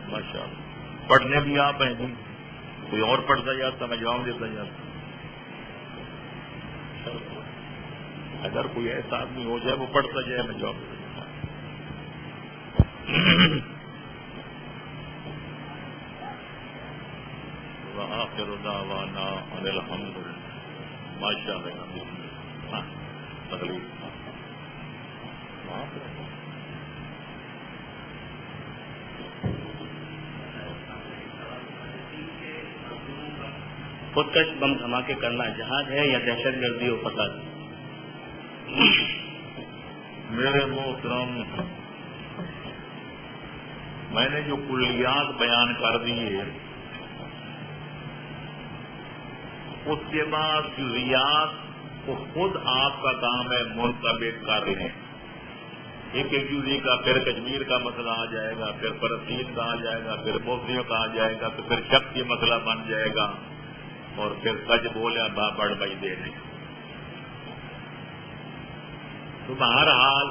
ماشاء اللہ. پڑھنے بھی آپ ہیں جی؟ کوئی اور پڑھتا جاتا میں جواب دیتا جاتا. اگر کوئی ایسا آدمی ہو جائے وہ پڑھتا جائے میں جواب دیتا. وآخر دعوانا ان الحمد للہ. ماشاء اللہ. تکلیف خودکش بم دھماکے کرنا جہاد ہے یا دہشت گردی و فساد؟ میرے محترم، میں نے جو کلیات بیان کر دی ہے اس کے بعد جزیات کو خود آپ کا کام ہے منتبہ کر لیں. ایک ایک جزی کا پھر کشمیر کا مسئلہ آ جائے گا، پھر فلسطین کا آ جائے گا، پھر بوسنیوں کا آ جائے گا، تو پھر شک کی مسئلہ بن جائے گا اور پھر سچ بولے بڑھ بھائی دے دیں. تو بہرحال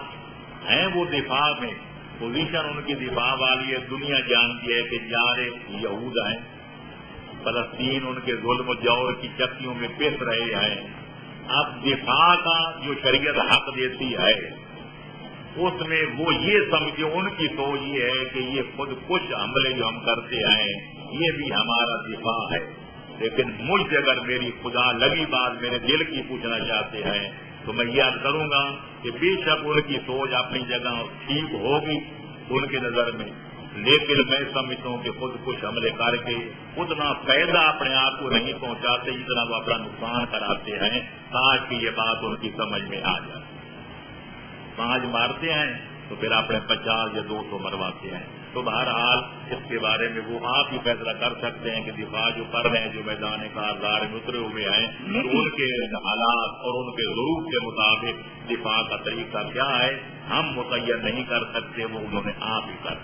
ہیں وہ دفاع میں، پوزیشن ان کی دفاع والی ہے. دنیا جانتی ہے کہ جارے یہود ہیں، فلسطین ان کے ظلم و جور کی چکیوں میں پس رہے ہیں. اب دفاع کا جو شریعت حق دیتی ہے اس میں وہ یہ سمجھے، ان کی سوچ یہ ہے کہ یہ خود کش حملے جو ہم کرتے ہیں یہ بھی ہمارا دفاع ہے. لیکن مجھ سے اگر میری خدا لگی بات میرے دل کی پوچھنا چاہتے ہیں تو میں یاد کروں گا کہ بے شک ان کی سوچ اپنی جگہ ٹھیک ہوگی ان کی نظر میں، لیکن میں سمجھتا ہوں کہ خود کچھ حملے کر کے اتنا فائدہ اپنے آپ کو نہیں پہنچاتے جتنا وہ اپنا نقصان کراتے ہیں. تاکہ یہ بات ان کی سمجھ میں آ جائے. 5 مارتے ہیں تو پھر اپنے 50 یا 200 مرواتے ہیں. تو بہرحال اس کے بارے میں وہ آپ ہی فیصلہ کر سکتے ہیں کہ دفاع جو کر رہے ہیں، جو میدان کارزار میں اترے ہوئے ہیں، تو ان کے حالات اور ان کے ظروف کے مطابق دفاع کا طریقہ کیا ہے ہم متعین نہیں کر سکتے، وہ انہوں نے آپ ہی کر.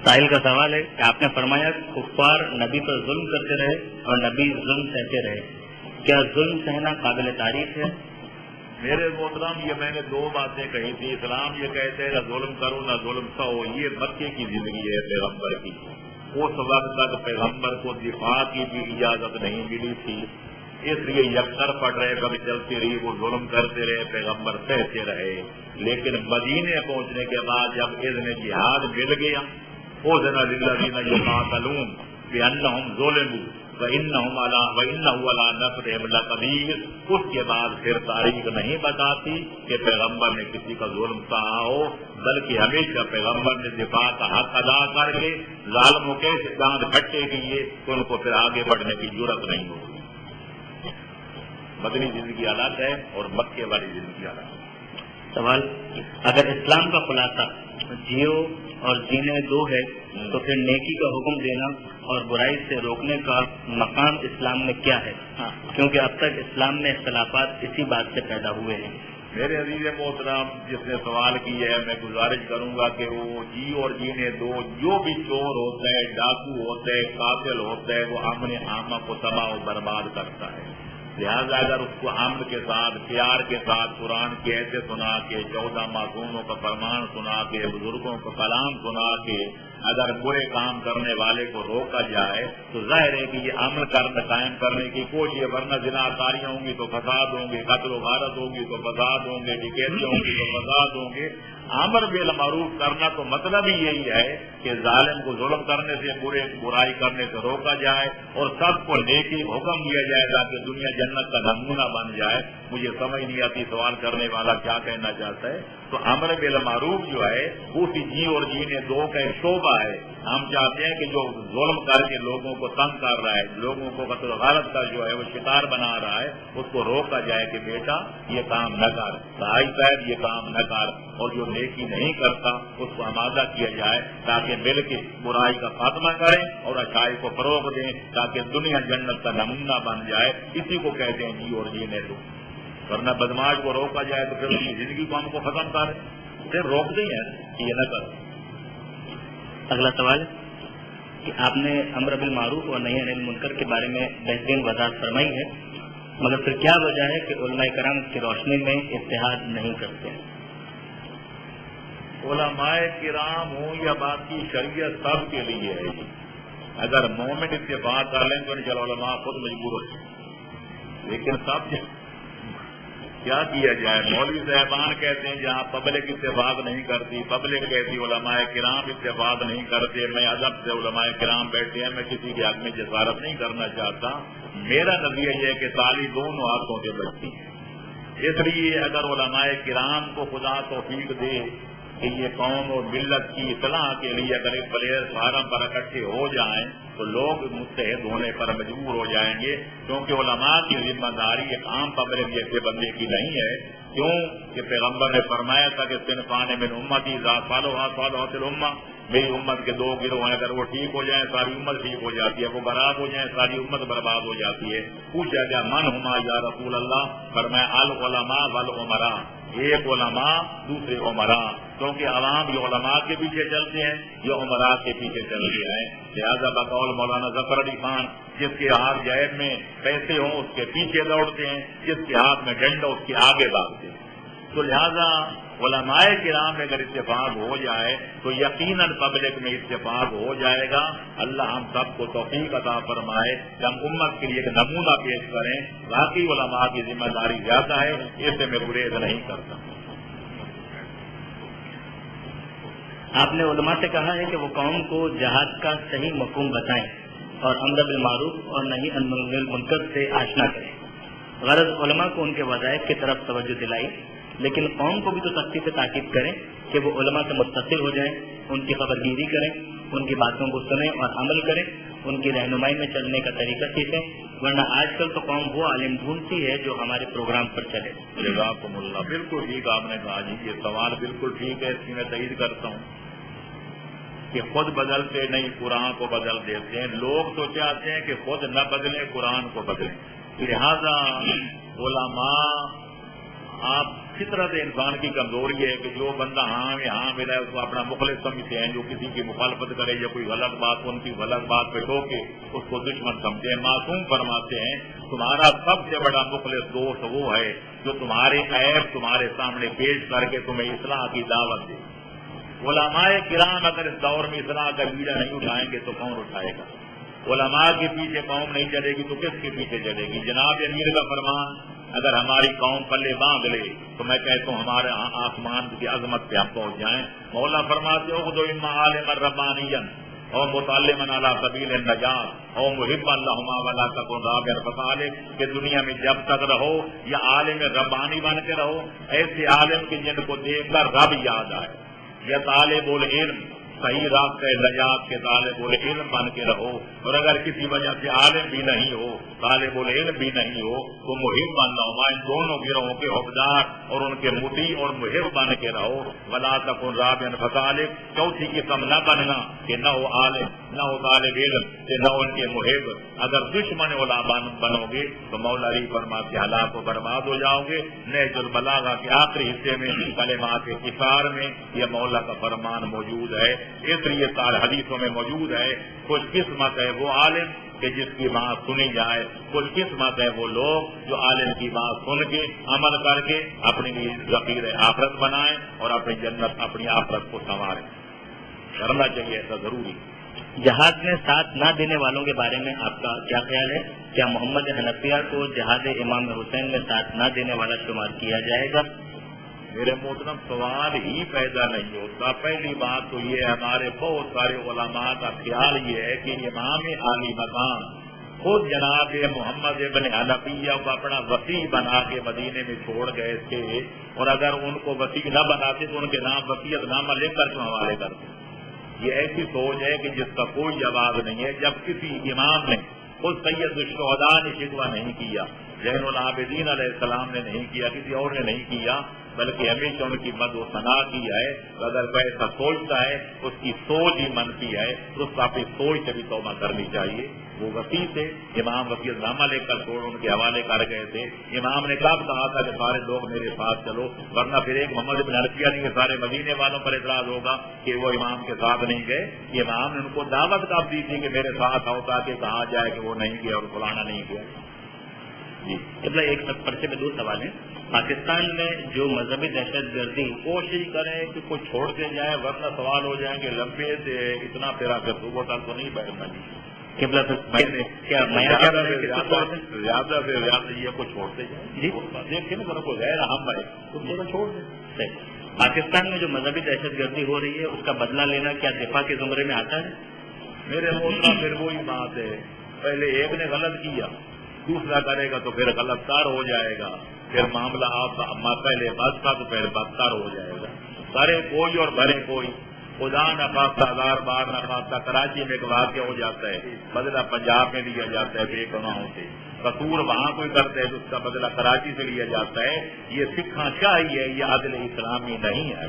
ساحل کا سوال ہے کہ آپ نے فرمایا کفار نبی پر ظلم کرتے رہے اور نبی ظلم سہتے رہے، کیا ظلم سہنا قابل تعریف ہے؟ میرے محترم یہ میں نے 2 باتیں کہی تھی. اسلام یہ کہتے ہیں نہ ظلم کرو نہ ظلم سہو. یہ مکے کی زندگی ہے پیغمبر کی. اس وقت تک پیغمبر کو دفاع کی بھی اجازت نہیں ملی تھی، اس لیے یکسر پڑ رہے وقت چلتی رہی، وہ ظلم کرتے رہے، پیغمبر سہتے رہے. لیکن مدینے پہنچنے کے بعد جب اذن جہاد مل گیا، اذن للذین یقاتلون بانہم ظلموا وانہ علی نصرہم لقدیر. اس کے بعد پھر تاریخ نہیں بتاتی کہ پیغمبر نے کسی کا ظلم سہا ہو، بلکہ ہمیشہ پیغمبر نے دفاع کا حق ادا کر کے ظالموں کے داند پھٹے کیے تو ان کو پھر آگے بڑھنے کی ضرورت نہیں ہوگی. مدنی زندگی الگ ہے اور مکے والی زندگی الگ ہے. سوال، اگر اسلام کا خلاصہ جیو اور جینے 2 ہے تو پھر نیکی کا حکم دینا اور برائی سے روکنے کا مقام اسلام میں کیا ہے؟ کیونکہ اب تک اسلام میں اختلافات اسی بات سے پیدا ہوئے ہیں. میرے عزیز محترم جس نے سوال کی ہے میں گزارش کروں گا کہ وہ جی اور جینے 2 جو بھی چور ہوتا ہے، ڈاکو ہوتا ہے، قاتل ہوتا ہے، وہ امن عامہ کو تباہ و برباد کرتا ہے. لہٰذا اگر اس کو امن کے ساتھ پیار کے ساتھ قرآن کی ایسے سنا کے 14 معصوموں کا فرمان سنا کے بزرگوں کا کلام سنا کے اگر برے کام کرنے والے کو روکا جائے تو ظاہر ہے کہ یہ امن قائم کرنے کی کوشش ہے. ورنہ زناکاریاں ہوں گی تو فساد ہوں گے، قتل و غارت ہوگی تو فساد ہوں گے، ڈکیتی ہوں گی تو فساد ہوں گے. امر بالمعروف کرنا تو مطلب ہی یہی ہے کہ ظالم کو ظلم کرنے سے، برائی کرنے سے روکا جائے اور سب کو نیکی حکم دیا جائے تاکہ دنیا جنت کا نمونہ بن جائے. مجھے سمجھ نہیں آتی سوال کرنے والا کیا کہنا چاہتا ہے. تو امر بالمعروف جو ہے اسی جی اور جینے 2 کا ایک شعبہ ہے. ہم چاہتے ہیں کہ جو ظلم کر کے لوگوں کو تنگ کر رہا ہے، لوگوں کو قتل و غارت کا جو ہے وہ شکار بنا رہا ہے، اس کو روکا جائے کہ بیٹا یہ کام نہ کر، بھائی صاحب یہ کام نہ کر. اور جو نیکی نہیں کرتا اس کو آمادہ کیا جائے تاکہ مل کے برائی کا خاتمہ کریں اور اچھائی کو فروغ دیں تاکہ دنیا جنت کا نمونہ بن جائے. اسی کو کہتے ہیں جی اور جینے 2. ورنہ بدماش کو روکا جائے تو پھر اس کی زندگی کو ہم کو ختم کریں، پھر روک دیں کہ یہ نہ کریں. اگلا سوال کہ آپ نے امر بالمعروف اور نہی عن المنکر کے بارے میں بہترین وضاحت فرمائی ہے، مگر پھر کیا وجہ ہے کہ علماء کرام کی روشنی میں اتحاد نہیں کرتے ہیں؟ علماء کرام ہوں یا باقی شریعت سب کے لیے ہے. اگر مومن اتفاق کر لیں تو ان چلو علماء خود مجبور ہو جائیں. لیکن سب کیا کیا جائے؟ مولوی صاحبان کہتے ہیں جہاں پبلک اتفاق نہیں کرتی، پبلک کہتی علماء کرام اتفاق نہیں کرتے. میں ادب سے علماء کرام بیٹھے ہیں، میں کسی کے حق میں جسارت نہیں کرنا چاہتا. میرا نظریہ یہ ہے کہ تالی دونوں ہاتھوں سے بجتی ہے. اس لیے اگر علماء کرام کو خدا توفیق دے کہ یہ قوم اور ملت کی اصلاح کے لیے اگر ایک پلیئر فارم پر اکٹھے ہو جائیں تو لوگ متحد ہونے پر مجبور ہو جائیں گے. کیونکہ علماء کی ذمہ داری ایک عام پبلک جیسے بندے کی نہیں ہے. کیوں کہ پیغمبر نے فرمایا تھا کہ صنفان من امتی اذا صلحا صلحت الامہ. میری امت کے 2 گروہ ہیں، اگر وہ ٹھیک ہو جائیں ساری امت ٹھیک ہو جاتی ہے، وہ برباد ہو جائیں ساری امت برباد ہو جاتی ہے. پوچھا گیا من ہما یا رسول اللہ؟ فرمایا العلماء والعمراء. ایک علماء دوسرے عمراء. کیونکہ عوام یہ علماء کے پیچھے چلتے ہیں، یہ عمراء کے پیچھے چلتے ہیں. لہٰذا بقول مولانا ظفر علی خان جس کے ہاتھ جیب میں پیسے ہوں اس کے پیچھے دوڑتے ہیں، جس کے ہاتھ میں ڈنڈا اس کے آگے بھاگتے ہیں. تو لہذا علماء کرام میں اگر اتفاق ہو جائے تو یقیناً پبلک میں اتفاق ہو جائے گا. اللہ ہم سب کو توفیق عطا فرمائے کہ ہم امت کے لیے ایک نمونہ پیش کریں. باقی علماء کی ذمہ داری زیادہ ہے، اس سے میں گریز نہیں کرتا. آپ نے علماء سے کہا ہے کہ وہ قوم کو جہاد کا صحیح مفہوم بتائیں اور امر بالمعروف اور نہی عن المنکر سے آشنا کریں. غرض علماء کو ان کے وظائف کی طرف توجہ دلائی، لیکن قوم کو بھی تو سختی سے تاکید کریں کہ وہ علماء سے متصل ہو جائیں، ان کی خبرگیری کریں، ان کی باتوں کو سنیں اور عمل کریں، ان کی رہنمائی میں چلنے کا طریقہ سیکھیں. ورنہ آج کل تو قوم وہ عالم ڈھونڈتی ہے جو ہمارے پروگرام پر چلے. جزاکم اللہ. بالکل ٹھیک آپ نے کہا جی، یہ سوال بالکل ٹھیک ہے، اس کی میں تائید کرتا ہوں کہ خود بدلتے نہیں قرآن کو بدل دیتے ہیں. لوگ تو چاہتے ہیں کہ خود نہ بدلیں قرآن کو بدلیں. لہذا علماء آپ فطرت انسان کی کمزوری ہے کہ جو بندہ ہاں ملا ہے اس کو اپنا مخلص سمجھتے ہیں. جو کسی کی مخالفت کرے یا کوئی غلط بات ان کی غلط بات پہ ٹوکے اس کو دشمن سمجھتے ہیں. معصوم فرماتے ہیں تمہارا سب سے بڑا مخلص دوست وہ ہے جو تمہارے عیب تمہارے سامنے پیش کر کے تمہیں اصلاح کی دعوت دے. علماء کرام اگر اس دور میں اصلاح کا بیڑا نہیں اٹھائیں گے تو کون اٹھائے گا؟ علماء کے پیچھے قوم نہیں چلے گی تو کس کے پیچھے چلے گی؟ جناب امیر کا فرمان اگر ہماری قوم پلے باندھ لے تو میں کہتا ہوں ہمارے آسمان کی عظمت پہ ہم پہنچ جائیں. مولا فرماتے ہو خذوا اما عالما ربانیا او متعلما علی سبیل النجات او محبا لہما ولا تکن رابعا فصالح کہ دنیا میں جب تک رہو یا عالم ربانی بن کے رہو، ایسے عالم کے جن کو دیکھ کر رب یاد آئے، یا طالب العلم صحیح راستہ نجات کے طالب العلم بن کے رہو. اور اگر کسی وجہ سے عالم بھی نہیں ہو طالب العلم بھی نہیں ہو تو محب بن رہو. ان دونوں گروہوں کے حقدار اور ان کے مطیع اور محب بن کے رہو. ولا تکن رابعا فصالح چوتھی قسم نہ بننا کہ نہ ہو عالم نہ ہو طالب علم کہ نہ ان کے محب. اگر دشمن علماء بنو گے تو مولا علی فرماتے ہیں ہلاک و برباد ہو جاؤ گے. نہج البلاغہ کے آخری حصے میں کلمات قصار میں یہ مولا کا فرمان موجود ہے. اس لیے سارے حدیثوں میں موجود ہے خوش قسمت ہے وہ عالم کہ جس کی بات سنی جائے، خوش قسمت ہے وہ لوگ جو عالم کی بات سن کے عمل کر کے اپنی لیے ذخیر آخرت بنائیں اور اپنی جنت اپنی آخرت کو سنواریں. کرنا چاہیے ایسا ضروری. جہاد میں ساتھ نہ دینے والوں کے بارے میں آپ کا کیا خیال ہے؟ کیا محمد حنفیہ کو جہاد امام حسین میں ساتھ نہ دینے والا شمار کیا جائے گا؟ میرے محترم سوال ہی پیدا نہیں ہوتا. پہلی بات تو یہ ہمارے بہت سارے علماء کا خیال یہ ہے کہ امام عالی مقام خود جناب محمد ابن حنفیہ کو اپنا وسیع بنا کے مدینے میں چھوڑ گئے تھے، اور اگر ان کو وسیع نہ بناتے تو ان کے نام وصیت نامہ لے کر کے حوالے کرتے. یہ ایسی سوچ ہے کہ جس کا کوئی جواب نہیں ہے. جب کسی امام نے خود سید الشہداء نے شکوہ نہیں کیا، زین العابدین علیہ السلام نے نہیں کیا، کسی اور نے نہیں کیا، بلکہ ہمیشہ ان کی مد و ثنا کی ہے. اگر کوئی ایسا سوچتا ہے اس کی سوچ ہی منفی ہے تو اس کو اپنی سوچ سے بھی توبہ کرنی چاہیے. وہ وسیع تھے، امام وسیع نامہ لے کر چھوڑ ان کے حوالے کر گئے تھے. امام نے کب کہا تھا کہ سارے لوگ میرے ساتھ چلو، ورنہ پھر ایک محمد بن حنفیہ نہیں کہ سارے مدینے والوں پر اعتراض ہوگا کہ وہ امام کے ساتھ نہیں گئے. امام نے ان کو دعوت کب دی تھی کہ میرے ساتھ آؤ، تاکہ کہا جائے کہ وہ نہیں گیا اور فلانا نہیں گیا. جی ایک پرچے میں 2 سوال ہیں. پاکستان میں جو مذہبی دہشت گردی کوشش کریں کہ کوئی چھوڑتے جائے ورنہ سوال ہو جائیں کہ لمبے سے اتنا پیرا کر صوبہ تک تو نہیں بیٹھنا چاہیے. زیادہ سے زیادہ یہ کو چھوڑتے جائیں جی دیکھیں نا ذرا کوئی غیر اہم ہے تو تھوڑا چھوڑ دیں. پاکستان میں جو مذہبی دہشت گردی ہو رہی ہے اس کا بدلہ لینا کیا دفاع کے زمرے میں آتا ہے؟ میرے محترم پھر وہی بات ہے، پہلے ایک نے غلط کیا دوسرا کرے گا تو پھر غلط کار ہو جائے گا، پھر معاملہ آپ پہلے بس کا تو پھر بدتر ہو جائے گا. کرے کوئی اور بھرے کوئی. خدا نہ خواستہ 1000 بار نہ خواستہ کراچی میں ایک واقعہ ہو جاتا ہے، بدلہ پنجاب میں لیا جاتا ہے بے گناہوں سے. قصور وہاں کوئی کرتا ہے تو اس کا بدلہ کراچی سے لیا جاتا ہے. یہ سکھنا چاہیے، یہ عدل اسلامی نہیں ہے.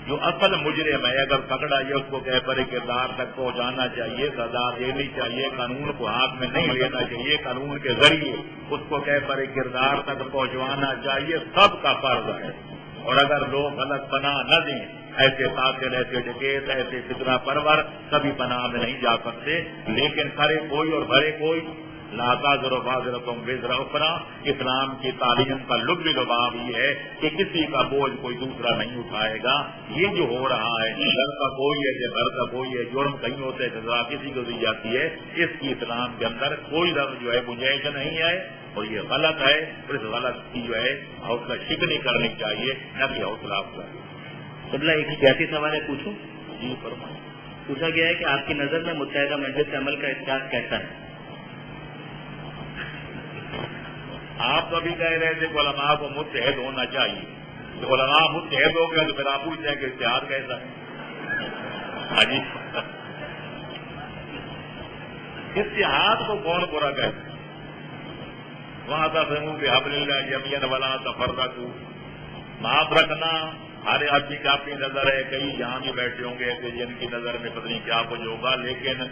جو اصل مجرم ہے اگر پکڑا یہ اس کو کہہ پر کردار تک پہنچانا چاہیے، سزا دینی چاہیے، قانون کو ہاتھ میں نہیں لینا چاہیے، قانون کے ذریعے اس کو کہہ پر کردار تک پہنچوانا چاہیے. سب کا فرض ہے. اور اگر لوگ غلط پناہ نہ دیں، ایسے قاتل ایسے ڈکیت ایسے فتنہ پرور کبھی پناہ میں نہیں جا سکتے. لیکن کرے کوئی اور بھرے کوئی. لا تزر وازرۃ وزر اخری. اسلام کی تعلیم کا لب لباب یہ ہے کہ کسی کا بوجھ کوئی دوسرا نہیں اٹھائے گا. یہ جو ہو رہا ہے گھر کا کوئی ہے گھر کا کوئی ہے، جرم کہیں ہوتا ہے سزا کسی کو دی جاتی ہے، اس کی اسلام کے اندر کوئی لفظ جو ہے گنجائش نہیں ہے اور یہ غلط ہے. اور اس غلط کی جو ہے حوصلہ شکنی کرنی چاہیے، نہ کہ حوصلہ افزائی. قبلہ ایک سیاسی سوال ہے پوچھوں؟ جی فرمائیں. پوچھا گیا ہے کہ آپ کی نظر میں متحدہ مجلس عمل کا اختیار کیسا ہے؟ آپ تو ابھی کہہ رہے تھے کہ علماء کو متحد ہونا چاہیے. تو علماء متحد ہو گیا تو پھر آپ پوچھتے ہیں کہ اتحاد کیسا ہے؟ ہاں جی اتحاد کو کون برا کہتا ہے؟ وہاں تفہموا بحبل اللہ جميعا ولا تفرقوا. معاف رکھنا ہر آدمی کی اپنی نظر ہے. کئی یہاں بھی بیٹھے ہوں گے کہ جن کی نظر میں پتہ نہیں کیا کچھ ہوگا، لیکن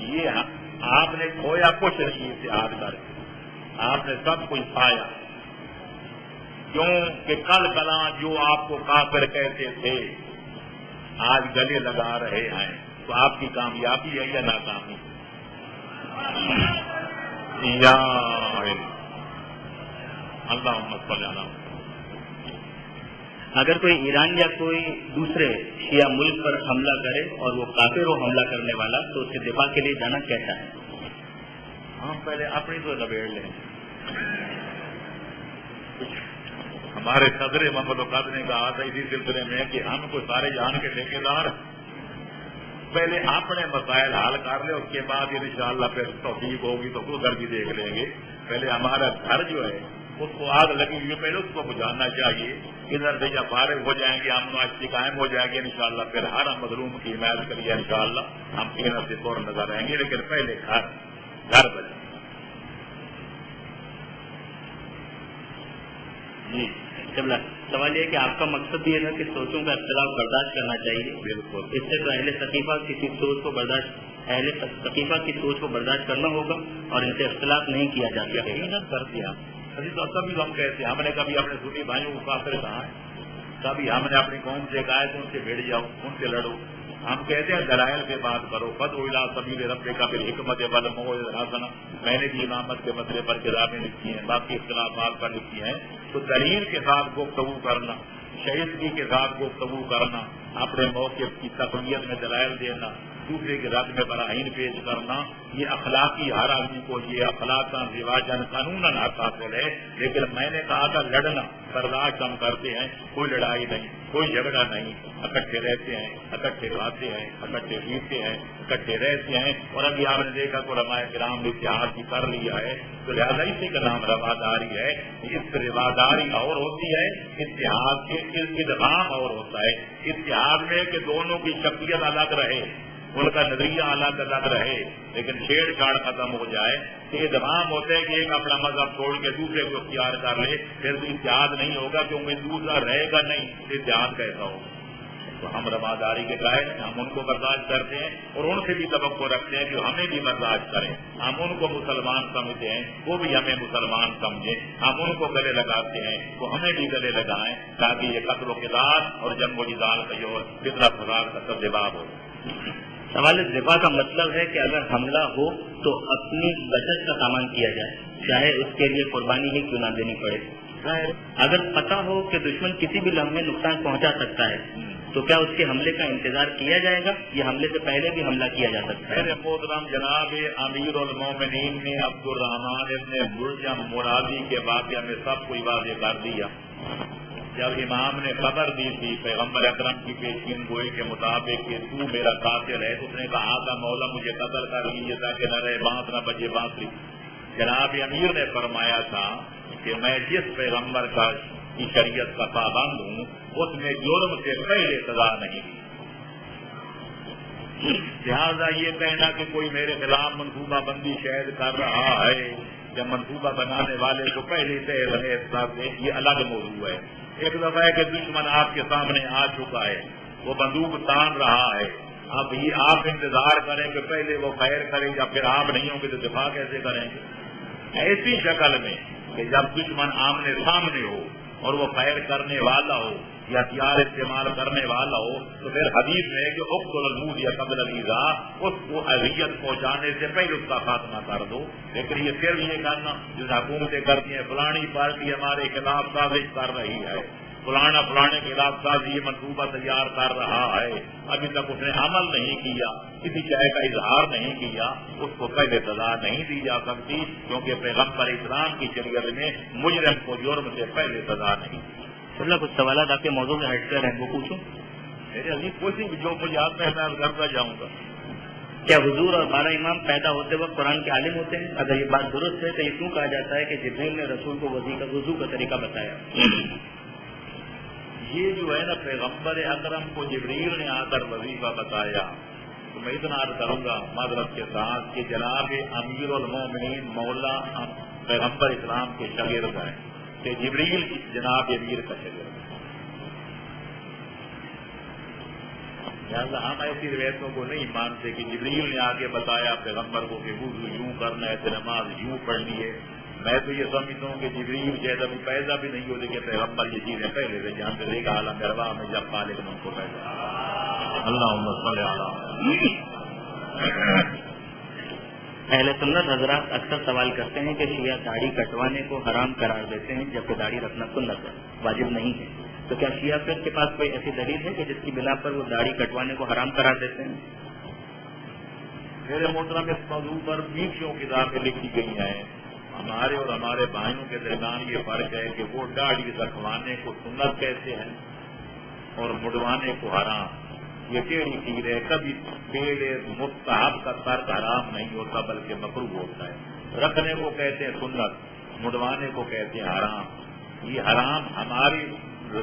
یہ آپ نے کھویا کچھ نہیں اتحاد کر کے. آپ نے سب کچھ پایا. کیوں کہ کل کلاں جو آپ کو کافر کہتے تھے آج گلے لگا رہے ہیں. تو آپ کی کامیابی ہے یا ناکامی؟ یا اللہم صلی علی. اگر کوئی ایران یا کوئی دوسرے شیعہ ملک پر حملہ کرے اور وہ کافر ہو حملہ کرنے والا تو اس کے دفاع کے لیے جانا کیسا ہے؟ ہم پہلے اپنی تو نبیڑ لیں. ہمارے صدر محمد وقت نے کہا تھا اسی سلسلے میں کہ ہم کو سارے جہان کے ٹھیکیدار پہلے اپنے مسائل حل کر لیں، اس کے بعد انشاءاللہ پھر توفیق ہوگی تو ادھر بھی دیکھ لیں گے. پہلے ہمارا گھر جو ہے اس کو آگ لگی ہوئی پہلے اس کو بجھانا چاہیے. ادھر سے جب فارغ ہو جائیں گے امن و اچھی قائم ہو جائے گی انشاءاللہ پھر ہر مظلوم کی حمایت کریے انشاءاللہ ہم تین سے فور نظر رہیں گے. لیکن پہلے گھر بجائیں. جی سوال یہ ہے کہ آپ کا مقصد یہ ہے کہ سوچوں کا اختلاف برداشت کرنا چاہیے. بالکل. اس سے تو اہل ثقیفہ کی سوچ کو برداشت کرنا ہوگا اور ان سے اختلاف نہیں کیا جا سکے. یقیناً کر دیا. کبھی ہم کہتے ہیں ہم نے کبھی اپنے سنی بھائیوں کو کافر کہا ہے، کبھی ہم نے اپنی قوم سے کہا ہے کہ ان سے بھیڑ جاؤ ان سے لڑو. ہم کہتے ہیں دلائل سے بات کرو. فدعو الی سبیل ربک بالحکمت والموعظۃ الحسنہ. میں نے بھی امامت کے مسئلے پر کتابیں لکھی ہیں، باقی اختلافات پر لکھی ہیں. تو دلیل کے ساتھ گفتگو کرنا، شائستگی کے ساتھ گفتگو کرنا، اپنے موقف کی تقویت میں دلائل دینا، دوسرے کے رد میں براہین پیش کرنا، یہ اخلاقی ہر آدمی کو یہ اخلاق کا رواجن قانوناً حق حاصل ہے. لیکن میں نے کہا تھا لڑنا برداشت ہم کرتے ہیں، کوئی لڑائی نہیں، کوئی جھگڑا نہیں. اکٹھے رہتے ہیں، اکٹھے کھاتے ہیں، اکٹھے پیتے ہیں، اکٹھے رہتے ہیں. اور ابھی آپ نے دیکھا کہ علماء کرام نے اتحاد بھی کر لیا ہے. تو لہٰذا اسی کا نام رواداری ہے. اس رواداری اور ہوتی ہے، اتحاد کے ادغام اور ہوتا ہے. اتحاد میں کہ دونوں کی شخصیت الگ رہے، ان کا نظریہ الگ الگ رہے، لیکن چھیڑ چھاڑ ختم ہو جائے. تو ادغام ہوتا ہے کہ ایک اپنا مذہب چھوڑ کے دوسرے کو اختیار کر لے، پھر تو اتحاد نہیں ہوگا کیونکہ دوسرا رہے گا نہیں. اتحاد کیسا ہوگا؟ تو ہم رواداری کے قائل ہیں، ہم ان کو برداشت کرتے ہیں اور ان سے بھی توقع رکھتے ہیں کہ ہمیں بھی برداشت کریں. ہم ان کو مسلمان سمجھتے ہیں، وہ بھی ہمیں مسلمان سمجھیں. ہم ان کو گلے لگاتے ہیں تو ہمیں بھی گلے لگائیں، تاکہ یہ قتل و قتال اور جنگ و جدال کا جو فتنہ فساد کا سبب ہو. سوال دفاع کا مطلب ہے کہ اگر حملہ ہو تو اپنی بچت کا سامان کیا جائے، چاہے اس کے لیے قربانی ہی کیوں نہ دینی پڑے. خیر اگر پتہ ہو کہ دشمن کسی بھی لمحے نقصان پہنچا سکتا ہے تو کیا اس کے حملے کا انتظار کیا جائے گا یا حملے سے پہلے بھی حملہ کیا جا سکتا ہے؟ میرے محترم جناب امیر المومنین نے عبد الرحمان ابن ملجم مرادی کے واقعہ میں سب کو واضح کر دیا. جب امام نے خبر دی تھی پیغمبر اکرم کی پیشین گوئی کے مطابق کہ تو میرا قاتل ہے، اس نے کہا آقا مولا مجھے قتل کر لیجیے تاکہ نہ رہے بانس نہ بجے بانسری. جناب امیر نے فرمایا تھا کہ میں جس پیغمبر کی شریعت کا پابند ہوں اس میں جرم سے پہلے سزا نہیں دی. لہٰذا یہ کہنا کہ کوئی میرے خلاف منصوبہ بندی شاید کر رہا ہے یا منصوبہ بنانے والے کو پہلے سے یہ الگ موضوع ہے. ایک دفعہ ہے کہ دشمن آپ کے سامنے آ چکا ہے، وہ بندوق تان رہا ہے، اب یہ آپ انتظار کریں کہ پہلے وہ فائر کریں یا پھر آپ نہیں ہوں گے تو دفاع کیسے کریں گے؟ ایسی شکل میں کہ جب دشمن آمنے سامنے ہو اور وہ فائر کرنے والا ہو یا ہتھیار استعمال کرنے والا ہو تو پھر حدیث میں ہے کہ اقتل الموت یا قبل الایذا، اس کو اذیت پہنچانے سے پہلے اس کا خاتمہ کر دو. لیکن یہ پھر یہ کرنا جس حکومتیں کرتی ہیں فلانی پارٹی ہمارے خلاف سازش کر رہی ہے، فلانا فلانے کے خلاف سازی یہ منصوبہ تیار کر رہا ہے، ابھی تک اس نے عمل نہیں کیا، کسی شے کا اظہار نہیں کیا، اس کو پہلے سزا نہیں دی جا سکتی، کیونکہ پیغمبر اسلام کی شریعت میں مجرم کو جرم سے پہلے سزا نہیں دی. اللہ کچھ سوالات آپ کے موضوع میں ہٹ کر ہیں وہ پوچھوں؟ میرے عزیز کوئی جو مجھے آتا ہے میں کرتا جاؤں گا. کیا حضور اور 12 امام پیدا ہوتے وقت قرآن کے عالم ہوتے ہیں؟ اگر یہ بات درست ہے تو یہ کیوں کہا جاتا ہے کہ جبریل نے رسول کو وضو کا طریقہ بتایا؟ یہ جو ہے نا پیغمبر اکرم کو جبریل نے آ کر وظیفہ بتایا تو میں اتنا عرض کروں گا معذرت کے ساتھ کہ جناب امیر المومنین مولا پیغمبر اسلام کے شاگرد ہیں کہ جبریل جناب امیر کا شاگرد ہے. لہٰذا ہم ایسی روایتوں کو نہیں مانتے کہ جبریل نے آگے بتایا پیغمبر کو کہ وضو یوں کرنا ہے، نماز یوں پڑھنی ہے. میں تو یہ سمجھتا ہوں کہ جبریل شاید ابھی پیدا بھی نہیں ہوتے کہ پیغمبر یہ چیزیں پہلے سے جانتے تھے کہ عالم ارواح میں جب خالق نے ان کو پیدا. اللہم صلی علی. اہل سنت حضرات اکثر سوال کرتے ہیں کہ شیعہ داڑھی کٹوانے کو حرام قرار دیتے ہیں جبکہ داڑھی رکھنا سنت ہے، واجب نہیں ہے. تو کیا شیعہ فرقے کے پاس کوئی ایسی دلیل ہے کہ جس کی بنا پر وہ داڑھی کٹوانے کو حرام قرار دیتے ہیں؟ میرے محترم اس موضوع پر 20 کتابیں لکھی گئی ہیں. ہمارے اور ہمارے بھائیوں کے درمیان یہ فرق ہے کہ وہ داڑھی رکھوانے کو سنت کہتے ہیں اور مڑوانے کو حرام. یہ ٹیڑھی چیز ہے، کبھی پہلے مستحب کا ترک حرام نہیں ہوتا بلکہ مکروہ ہوتا ہے. رکھنے کو کہتے ہیں سنت، مڑوانے کو کہتے ہیں حرام. یہ حرام ہماری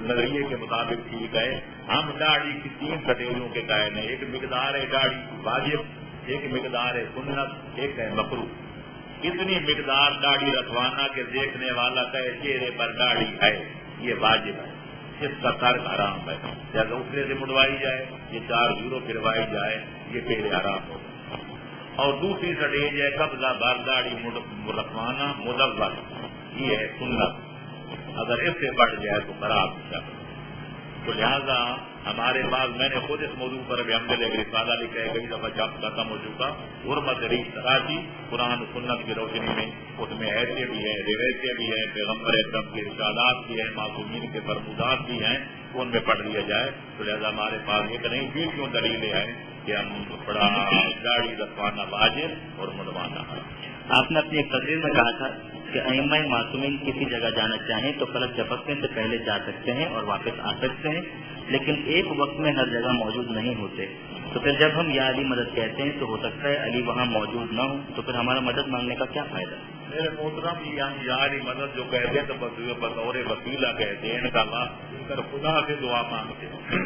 نظریے کے مطابق ٹھیک ہے. ہم داڑھی کی 3 کٹوریوں کے قائل ہیں. ایک مقدار ہے داڑھی واجب، ایک مقدار ہے سنت، ایک ہے مکروہ. اتنی مقدار داڑھی رکھوانا کہ دیکھنے والا کہے چہرے پر داڑھی ہے یہ واجب ہے، اس کا ترک حرام ہے. جیسے دوسرے سے مڑوائی جائے، یہ 4 یورو پھروائی جائے، یہ پہلے حرام ہوگا. اور دوسری سٹیج ہے قبضہ بر داڑھی رکھوانا مدور، یہ ہے سنت. اگر اس سے بڑھ جائے تو خراب ہو. تو لہٰذا ہمارے پاس میں نے خود اس موضوع پر بھی ہم نے رسالہ لکھا ہے، کئی دفعہ چھپ ختم ہو چکا. حرمت ریش تراشی قرآن و سنت کی روشنی میں اس میں ایسے بھی ہیں، روایتیں بھی ہیں، پیغمبر اکرم کے ارشادات بھی ہیں، معصومین کے فرمودات بھی ہیں، ان میں پڑھ لیا جائے. تو لہٰذا ہمارے پاس ایک نہیں 20 دلیلیں ہیں کہ ہم بڑا داڑھی رکھوانا واجب اور مڑوانا حرام. آپ نے اپنی ایک تقریر میں کہا تھا کہ ائمہ معصومین کسی جگہ جانا چاہیں تو فلک جھپکنے سے پہلے جا سکتے ہیں اور واپس آ سکتے ہیں، لیکن ایک وقت میں ہر جگہ موجود نہیں ہوتے. تو پھر جب ہم یا علی مدد کہتے ہیں تو ہو سکتا ہے علی وہاں موجود نہ ہو، تو پھر ہمارا مدد مانگنے کا کیا فائدہ؟ میرے محترم یہ ہم یا علی مدد جو کہتے ہیں تو بطور وسیلہ کہتے ہیں، ان کا خدا سے دعا مانگتے ہیں.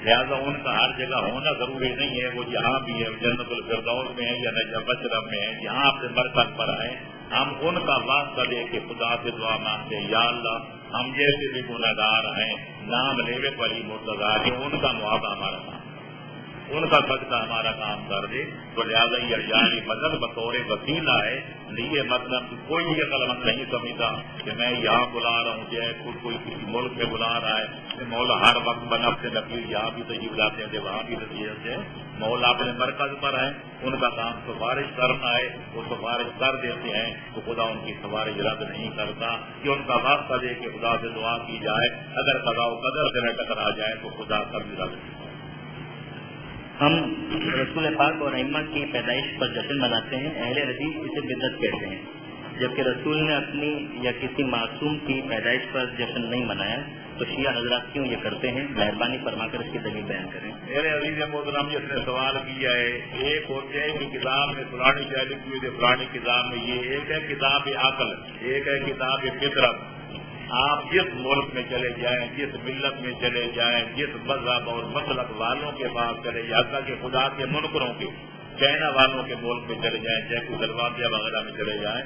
لہٰذا ان کا ہر جگہ ہونا ضروری نہیں ہے. وہ جہاں بھی ہے، جنت الفردوس میں ہے یا نجف اشرف میں ہے، جہاں اپنے مرکز پر آئے، ہم ان کا واسطہ دے کے خدا سے دعا مانگتے ہیں. یا اللہ ہم جیسے بھی گناہگار ہیں، نام لیوے والی مرتضی ہیں، ان کا معاوضہ ہمارا نام. ان کا صدقہ ہمارا کام کر دے تو لہٰذا یہ ارجانی مدد بطور وسیلہ ہے. یہ مطلب کوئی یہ قلمت نہیں سمجھتا کہ میں یہاں بلا رہا ہوں جائے کوئی کسی ملک میں بلا رہا ہے کہ مولا ہر وقت بنب سے نقیل یہاں بھی تجیب لاتے ہیں وہاں بھی نصیحت ہے. مولا اپنے مرکز پر ہے, ان کا کام سفارش کرنا ہے, وہ سفارش کر دیتے ہیں تو خدا ان کی سفارش رد نہیں کرتا کہ ان کا واسطہ دے کہ خدا سے دعا کی جائے. اگر قضاء و قدر سے نہ ٹکرا جائے تو خدا کبھی رد نہیں. ہم رسول پاک اور ائمہ کی پیدائش پر جشن مناتے ہیں. اہل حدیث اسے بدعت کہتے ہیں, جبکہ رسول نے اپنی یا کسی معصوم کی پیدائش پر جشن نہیں منایا. تو شیعہ حضرات کیوں یہ کرتے ہیں؟ مہربانی فرما کر اس کی دلیل بیان کریں. میرے عزیز محترم جس نے سوال کیا ہے, ایک ہوتے ہیں کہ کتاب میں پرانی شاید لکھی ہوئی تھی, پرانی کتاب میں یہ ایک ہے کتاب عقل, ایک ہے کتاب فطرت. آپ جس ملک میں چلے جائیں, جس ملت میں چلے جائیں, جس مذہب اور مسلک والوں کے پاس چلے جائیں, حتیٰ کہ خدا کے منکروں کے چائنا والوں کے ملک میں چلے جائیں, چاہے سلواتیہ وغیرہ میں چلے جائیں,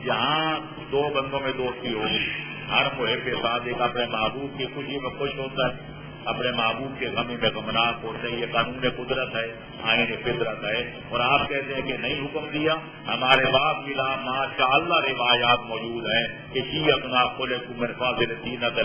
جہاں دو بندوں میں دوستی ہوگی. ہر محب کے ساتھ ایک اپنے محبوب کی خوشی میں خوش ہوتا ہے, اپنے محبوب کے غمی میں غمناک ہوتے ہیں. یہ قانون قدرت ہے, آئین فطرت ہے. اور آپ کہتے ہیں کہ نہیں حکم دیا. ہمارے باپ ملا ماشاء اللہ روایات موجود ہیں کہ شیعتنا خلقوا من فاضل طینۃ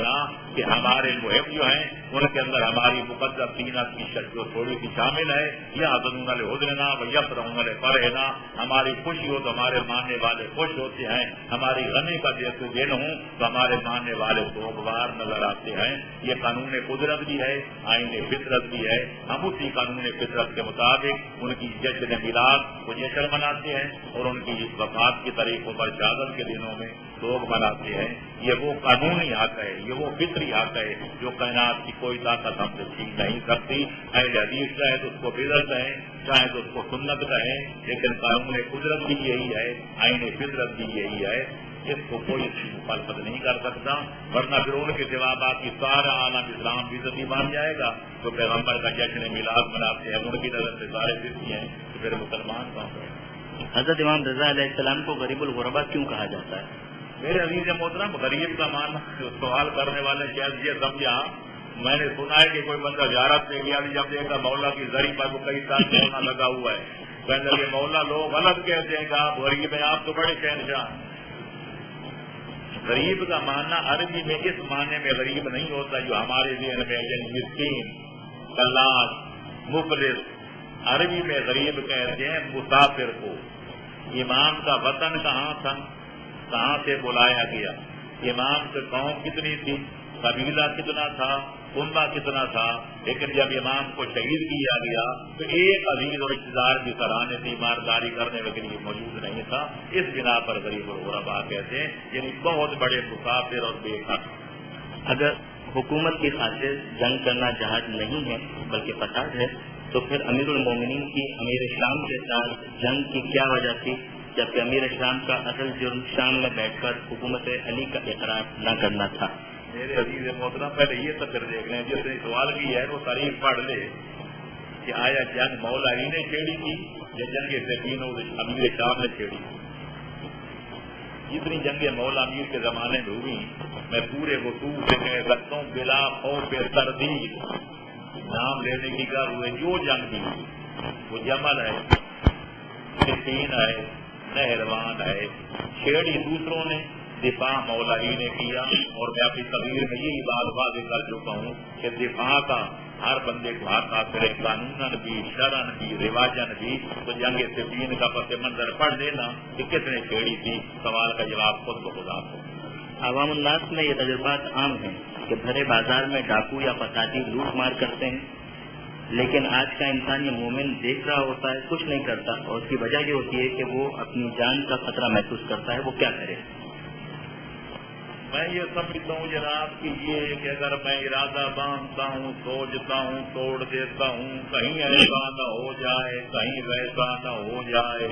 کہ ہمارے محب جو ہیں ان کے اندر ہماری مقدس طینت کی جو تھوڑی سی شامل ہے. یا حضرون لحزننا و یفرحون لفرحنا, ہماری خوشی ہو تو ہمارے ماننے والے خوش ہوتے ہیں, ہماری غمی کا جیسے دن ہوں تو ہمارے ماننے والے سوگوار نظر آتے ہیں. یہ قانون قدرت بھی ہے, آئین فطرت بھی ہے. ہم اسی قانون فطرت کے مطابق ان کی جشن میلاد کو جشن مناتے ہیں اور ان کی وفات کی تاریخوں پر شہادت کے دنوں میں لوگ مناتے ہیں. یہ وہ قانونی حق ہے, یہ وہ فطری حق ہے جو کائنات کی کوئی طاقت ہم سے چھین نہیں سکتی. اہل حدیث چاہے تو اس کو بدعت کہیں, چاہے تو اس کو سنت کہیں, لیکن قانون قدرت بھی یہی ہے, آئین فطرت بھی یہی ہے. اس کو کوئی مخالفت نہیں کر سکتا, ورنہ پھر ان کے سوا باقی سارا عالم اسلام بدعتی مان جائے گا. تو پیغمبر کا جشن میلاد مناتے ہیں, ان کی نظر سے سارے بدعتی ہیں, تو پھر مسلمان کون ہے؟ حضرت امام رضا علیہ السلام کو غریب الغربا کیوں کہا جاتا ہے؟ میرے عزیز محترم, غریب کا معنی سوال کرنے والے شاید یہ سمجھا, میں نے سنا ہے کہ کوئی بندہ زیارت پہ گیا, جب دیکھا مولا کی زری پر وہ کئی سال سونا لگا ہوا ہے, کہنے لگے مولا لوگ غلط کہتے ہیں کہ آپ غریب ہیں, آپ تو بڑے شہنشاہ. غریب کا معنی عربی میں اس معنی میں غریب نہیں ہوتا جو ہمارے ذہن میں, یعنی مسکین, کلاس, مفلس. عربی میں غریب کہتے ہیں مسافر کو. امام کا وطن کہاں تھا, کہاں سے بلایا گیا, امام سے قوم کتنی تھی, قبیلہ کتنا تھا, کنبہ کتنا تھا, لیکن جب امام کو شہید کیا گیا تو ایک عزیز اور اقتدار کی سراہنے تیمارداری کرنے کے لیے موجود نہیں تھا. اس بنا پر غریب الغربا کہتے ہیں, یعنی بہت بڑے مسافر اور بے گھر. اگر حکومت کی خاطر جنگ کرنا جہاد نہیں ہے بلکہ فساد ہے, تو پھر امیر المومنین کی امیر شام کے ساتھ جنگ کی کیا وجہ تھی, جبکہ امیر شام کا اصل جرم شام میں بیٹھ کر حکومت علی کا اقرار نہ کرنا تھا؟ میرے عزیز محترم, پہلے یہ تفر دیکھ لیں, جس نے سوال کیا ہے وہ تاریخ پڑھ لے کہ آیا جنگ مولا علی نے چھیڑی تھی یا جنگ سفین امیر شام نے چھیڑی تھی. جتنی جنگیں مولا امیر کے زمانے میں ہوئی میں پورے وصول سے کہہ سکتا ہوں بلا خوف تردید, نام لینے کی کر ہوئے جو جنگ بھی وہ جمل ہے, سفین ہے, نہروان ہے, چھیڑی دوسروں نے, دفاع مولا علی نے کیا. اور میں اپنی تقریر میں یہی بات واضح کر چکا ہوں کہ دفاع کا ہر بندے کو حق حاصل ہے, قانون بھی, شرعن بھی, رواجن بھی. تو جنگ سفین کا پس منظر پڑھ لینا کہ کس نے چھیڑی تھی, سوال کا جواب خود بخود آپ کو. عوام الناس میں یہ تجربات عام ہیں کہ بھرے بازار میں ڈاکو یا فسادی لوٹ مار کرتے ہیں, لیکن آج کا انسان یہ مومن دیکھ رہا ہوتا ہے, کچھ نہیں کرتا, اور اس کی وجہ یہ ہوتی ہے کہ وہ اپنی جان کا خطرہ محسوس کرتا ہے. وہ کیا کرے؟ میں یہ سمجھتا ہوں جناب کہ یہ کہ اگر میں ارادہ باندھتا ہوں, سوچتا ہوں, توڑ دیتا ہوں, کہیں ایسا نہ ہو جائے, کہیں ویسا نہ ہو جائے,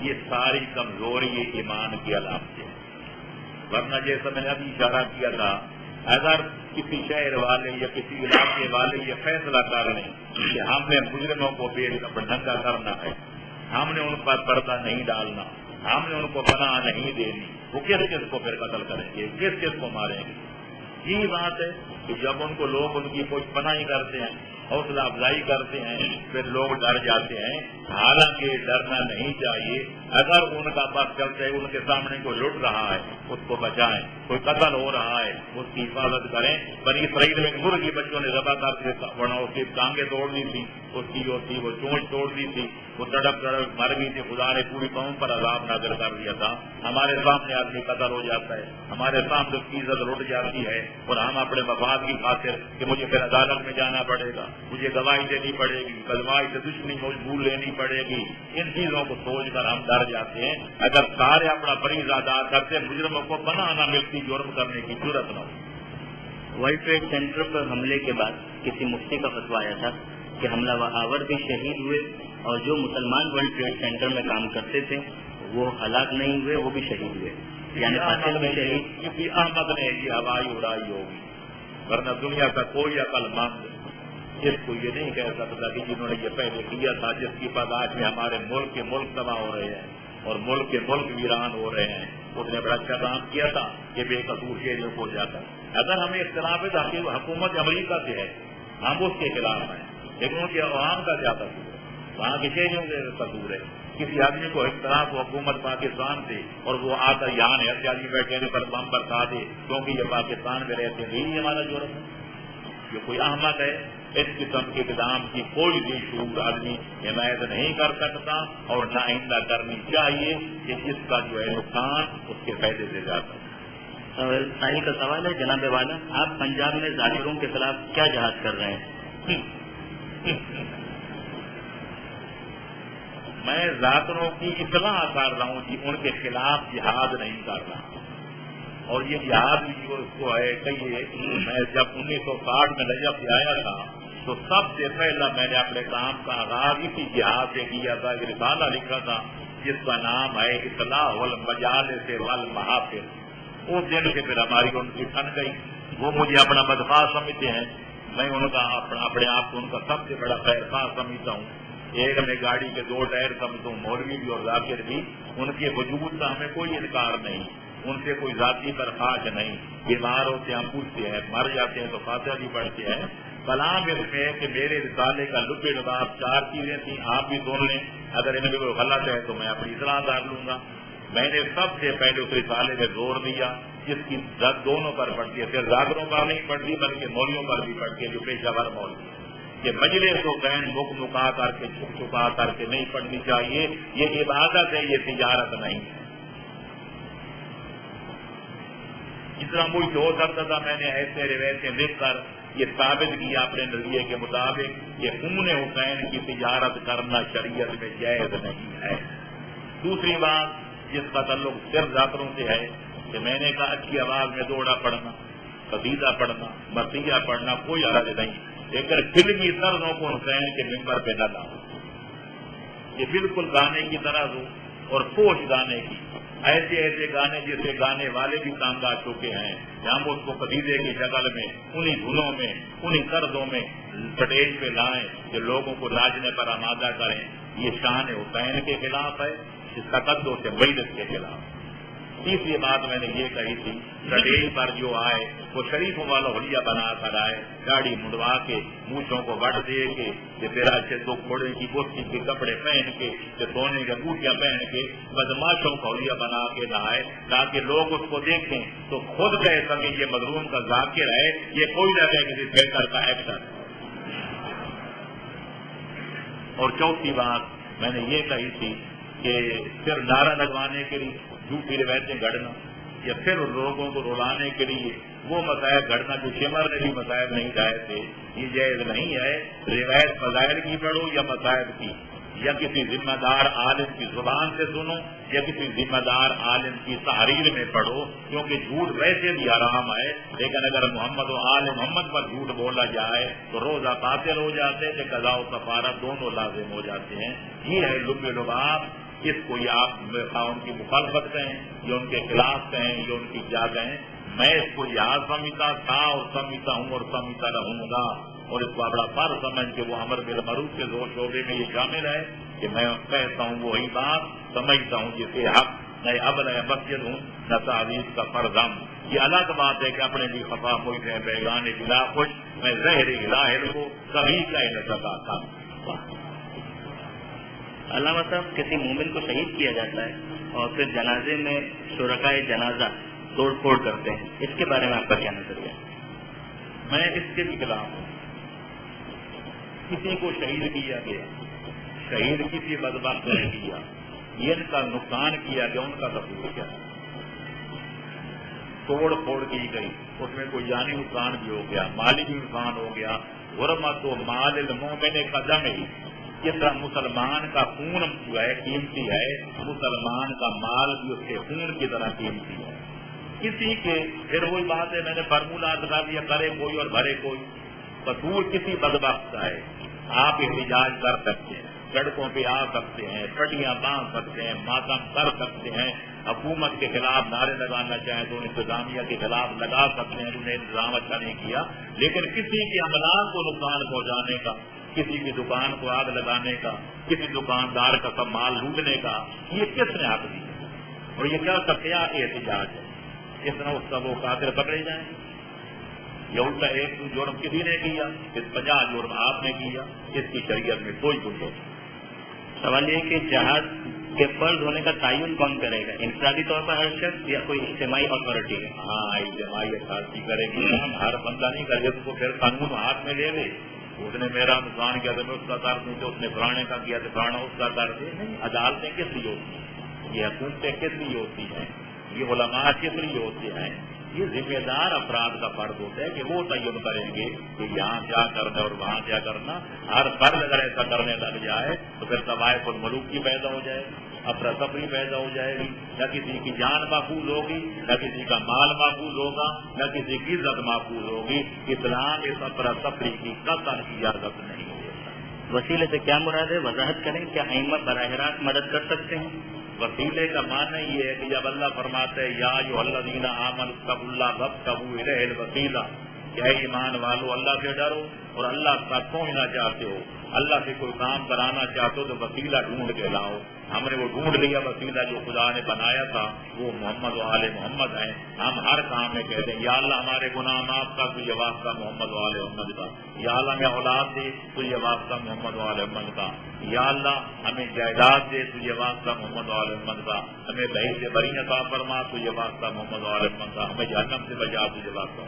یہ ساری کمزوری ایمان کی علامت ہے. ورنہ جیسا میں نے ابھی اشارہ کیا تھا, اگر کسی شہر والے یا کسی علاقے والے یہ فیصلہ کر لیں کہ ہم نے مجرموں کو ڈھنگا کرنا ہے, ہم نے ان پر پردہ نہیں ڈالنا, ہم نے ان کو پناہ نہیں دینی, وہ کس کس کو پھر قتل کریں گے, کس کس کو ماریں گے؟ یہی بات ہے کہ جب ان کو لوگ ان کی پوچھ پناہی کرتے ہیں، حوصلہ افزائی کرتے ہیں، پھر لوگ ڈر جاتے ہیں. حالانکہ ڈرنا نہیں چاہیے. اگر ان کا بس چلتا ہے، ان کے سامنے کوئی لٹ رہا ہے اس کو بچائیں، کوئی قتل ہو رہا ہے اس کی حفاظت کریں. بنی اسرائیل میں مرغی بچوں نے ذبح کر کے اس کی ٹانگیں توڑ دی تھی، اس کی جو تھی وہ چونچ توڑ دی تھی، وہ تڑپ تڑپ مر گئی تھی. خدا نے پوری قوم پر عذاب نازل کر دیا تھا. ہمارے سامنے آدمی قتل ہو جاتا ہے، ہمارے سامنے اس کی عزت لٹ جاتی ہے، اور ہم اپنے مفاد کی خاطر کہ مجھے پھر عدالت میں جانا پڑے گا، مجھے گواہی دینی پڑے گی، گواہی سے دشمنی مجبور لینی پڑے گی، ان چیزوں کو سوچ کر ہم ڈر جاتے ہیں. اگر سارے اپنا فریض ادا کرتے، مجرموں کو پناہ نہ ملتی، جرم کرنے کی ضرورت نہ ہو. ورلڈ ٹریڈ سینٹر پر حملے کے بعد کسی مفتی کا فتویٰ آیا تھا کہ حملہ آور بھی شہید ہوئے، اور جو مسلمان ورلڈ ٹریڈ سینٹر میں کام کرتے تھے وہ ہلاک نہیں ہوئے، وہ بھی شہید ہوئے. یعنی قاتل بھی شہید. کسی احمد نے یہ ہوائی اڑائی ہوگی، ورنہ دنیا کا کوئی عقل مند اس کو یہ نہیں کہہ سکتا کہ جنہوں نے یہ پہلے کیا تھا، جس کی پاداش میں ہمارے ملک کے ملک تباہ ہو رہے ہیں اور ملک کے ملک ویران ہو رہے ہیں، اس نے بڑا اچھا کام کیا تھا کہ بے قصور شہریوں کو جاتا. اگر ہمیں اختلاف ہے حکومت امریکہ سے ہے، ہم اس کے خلاف ہیں، لیکن ان کے عوام کا کیا قصور ہے؟ وہاں کے شہریوں کے قصور ہے. کسی آدمی کو اختلاف ہو حکومت پاکستان سے اور وہ آ کر یہاں احتیاطی بیٹھنے پر بم برسا دے کیونکہ یہ پاکستان میں رہتے ہیں، یہی ہمارا جرم ہے. یہ کوئی احمد ہے، اس قسم کے اقدام کی کوئی بھی شعور آدمی حمایت نہیں کر سکتا، اور نہ آئندہ کرنی چاہیے کہ اس کا جو ہے نقصان اس کے فائدے سے جاتا ہے. سائل کا سوال ہے جناب والا، آپ پنجاب میں ذاکروں کے خلاف کیا جہاد کر رہے ہیں؟ میں ذاکروں کی اصلاح کر رہا ہوں جی، ان کے خلاف جہاد نہیں کر رہا. اور یہ جہاد بھی جو اس کو ہے کہیے، میں جب 1960 میں نجف سے آیا تھا تو سب سے پہلا میں نے اپنے کام کا آغاز اسی جہاد سے کیا تھا. ایک رسالہ لکھا تھا جس کا نام ہے اصلاح المجالس والمحافل. اس دن سے پھر ہماری ان کی ٹھن گئی. وہ مجھے اپنا بدخواہ سمجھتے ہیں، میں ان کا اپنے آپ کو ان کا سب سے بڑا خیر خواہ سمجھتا ہوں. ایک میں گاڑی کے 2 ٹائر سمجھتا ہوں، مولوی بھی اور ذاکر بھی. ان کے وجود کا ہمیں کوئی انکار نہیں، ان سے کوئی ذاتی درخواست نہیں. بیمار ہوتے ہم پوچھتے ہیں، مر جاتے ہیں تو فاتحہ بھی پڑھتے ہیں. کلام اس میں ہے کہ میرے رسالے کا لب لباس 4 چیزیں تھیں، آپ بھی سن لیں. اگر ان میں کوئی غلط ہے تو میں اپنی اصلاح کر لوں گا. میں نے سب سے پہلے اس رسالے میں زور دیا جس کی رد دونوں پر پڑتی ہے، صرف ذاکروں پر نہیں پڑتی بلکہ مولویوں پر بھی پڑتی ہے جو پیشہ ور مولوی، کہ مجلس کو بین مکا کر کے چھپا کر کے نہیں پڑھنی چاہیے. یہ عبادت ہے، یہ تجارت نہیں ہے. جتنا مجھ ہو سکتا تھا میں نے ایسے روایتیں لکھ کر یہ ثابت کیا اپنے نظریے کے مطابق کہ خون حسین کی تجارت کرنا شریعت میں جائز نہیں ہے. دوسری بات جس کا تعلق صرف ذاکروں سے ہے کہ میں نے کہا اچھی آواز میں دوڑا پڑھنا، قصیدہ پڑھنا، مرثیہ پڑھنا کوئی حرج نہیں، لیکن فلمی طرزوں کو حسین کے ممبر پہ نہ لاؤ. یہ بالکل گانے کی طرح ہو اور فوش گانے کی، ایسے ایسے گانے جیسے گانے والے بھی تانگ آ چکے ہیں، ہم اس کو قصیدے کی شکل میں انہی دھنوں میں انہی طرزوں میں سٹیج پہ لائیں کہ لوگوں کو ناچنے پر آمادہ کریں. یہ شان حسین کے خلاف ہے، اس تقدس سے بیدت کے خلاف. تیسری بات میں نے یہ کہی تھی، سٹیج پر جو آئے وہ شریفوں والا حلیہ بنا کر آئے، داڑھی منڈوا کے، مونچھوں کو وٹ دے کے، کہ پھر سے 2 گھوڑے کی بوسی کے کپڑے پہن کے، کہ سونے کے بوٹیاں پہن کے بدماشوں کا حلیہ بنا کے نہ آئے تاکہ لوگ اس کو دیکھیں تو خود کہہ سکیں یہ مظلوم کا ذاکر ہے، یہ کوئی نہ کہے کسی تھیٹر کا ایکٹر. اور چوتھی بات میں نے یہ کہی تھی کہ صرف نعرہ لگوانے کے لیے جھوٹی روایتیں گھڑنا یا پھر لوگوں کو رلانے کے لیے وہ مسائل گھڑنا جو شمر نے بھی مسائل نہیں ڈھائے تھے، یہ جائز نہیں ہے. روایت فضائل کی پڑھو یا مسائل کی، یا کسی ذمہ دار عالم کی زبان سے سنو یا کسی ذمہ دار عالم کی تحریر میں پڑھو، کیونکہ جھوٹ ویسے بھی حرام ہے، لیکن اگر محمد و آل محمد پر جھوٹ بولا جائے تو روزہ باطل ہو جاتے کہ قضاء و کفارہ دونوں لازم ہو جاتے ہیں. یہ ہے لب لباب. اس کو یہ آپ ان کی مخالفت کہیں یا ان کے خلاف کہیں یا ان کی کیا کہیں، میں اس کو یاد سمجھتا تھا اور سمجھتا ہوں اور سمجھتا رہوں گا. اور اس کو بڑا فرض سمجھ کے وہ امر بالمعروف کے زور شعبے میں یہ شامل ہے کہ میں کہتا ہوں وہی بات، سمجھتا ہوں جسے حق نہ ابل مسجد ہوں نہ تعویذ کا فرزم. یہ الگ بات ہے کہ اپنے بھی خفا خوش ہے بیگانے بلا خوش میں زہر لاہر کو کبھی کہہ نہ سکا تھا. علامہ صاحب کسی مومن کو شہید کیا جاتا ہے اور پھر جنازے میں شرکائے جنازہ توڑ پھوڑ کرتے ہیں، اس کے بارے میں آپ کا کیا نظریہ ہے؟ میں اس کے بھی خلاف ہوں. کسی کو شہید کیا گیا، شہید کسی بدبخت نے کیا، یہ ان کا نقصان کیا گیا، ان کا قصور کیا؟ توڑ پھوڑ کی گئی، اس میں کوئی جانی نقصان بھی ہو گیا، مالی بھی نقصان ہو گیا. حرمت و مال المومن قدم ہی، جس طرح مسلمان کا خون جو ہے قیمتی ہے، مسلمان کا مال بھی اس کے خون کی طرح قیمتی ہے. کسی کے پھر وہی بات ہے، میں نے فارمولہ لگا دیا، کرے کوئی اور بھرے کوئی. قصور کسی بدبخت کا ہے، آپ احتجاج کر سکتے ہیں، سڑکوں پہ آ سکتے ہیں، پٹیاں باندھ سکتے ہیں، ماتم کر سکتے ہیں، حکومت کے خلاف نعرے لگانا چاہیں تو انتظامیہ کے خلاف لگا سکتے ہیں، انہیں انتظام اچھا نہیں کیا. لیکن کسی کے املاک کو نقصان پہنچانے کا، کسی کی دکان کو آگ لگانے کا، کسی دکاندار کا سب مال لوٹنے کا، یہ کس نے حق دیا؟ اور یہ کیا سکیا احتجاج ہے؟ اس طرح اس کا وہ قاتل پکڑے جائیں. یہ الٹا ایک جرم کسی نے کیا، 50 جرم آپ نے کیا، اس کی شریعت میں کوئی گنجائش نہیں. سوال یہ کہ جہاد کے فرض ہونے کا تعین کون کرے گا؟ انفرادی طور پر ہر شخص یا کوئی اجتماعی اتھارٹی ہے؟ ہاں، اجتماعی اتھارٹی کرے گی. ہر بندہ نہیں کرے گا، تو پھر قانون ہاتھ میں لے لے. اس نے میرا نقصان کیا تو میں اس کا کر دوں، تو اس نے فلانے کا کیا تو فلانا اس کا کر دے. نہیں، عدالتیں کس لیے ہوتی ہیں؟ یہ حکومتیں کس لیے ہوتی ہیں؟ یہ علماء کس لیے ہوتے ہیں؟ یہ ذمہ دار افراد کا فرض ہوتا ہے کہ وہ تعین کریں گے کہ یہاں کیا کرنا اور وہاں کیا کرنا. ہر فرد اگر ایسا کرنے لگ جائے تو پھر طوائف الملوک کی پیدا ہو جائے گی، افراتفری پیدا ہو جائے گی. نہ کسی کی جان محفوظ ہوگی، نہ کسی کا مال محفوظ ہوگا، نہ کسی کی عزت محفوظ ہوگی. اسلام اس افراتفری کی قطعاً اجازت نہیں دیتا. وسیلے سے کیا مراد ہے؟ وضاحت کریں. کیا ائمہ براہ راست مدد کر سکتے ہیں؟ وسیلے کا معنی یہ ہے کہ جب اللہ فرماتے ہیں یا ایھا الذین آمنوا اتقوا اللہ وابتغوا الیہ الوسیلہ، کہ اے ایمان والو اللہ سے ڈرو اور اللہ کا پہنچنا چاہتے ہو، اللہ سے کوئی کام کرانا چاہتے ہو تو وسیلہ ڈھونڈ کے لاؤ. ہم نے وہ ڈھونڈ لیا وسیلہ جو خدا نے بنایا تھا، وہ محمد و آل محمد ہیں. ہم ہر کام میں کہتے ہیں یا اللہ ہمارے گناہ معاف کر، تو یہ واسطہ محمد و آل محمد کا. یا اللہ ہمیں اولاد دے، تو یہ واسطہ محمد و آل محمد کا. یا اللہ ہمیں جائیداد دے، تو یہ واسطہ محمد و آل محمد کا. ہمیں بحث سے بری عطا فرما، تو یہ واسطہ محمد و آل محمد کا. ہمیں جہنم سے بچا، تو یہ واسطہ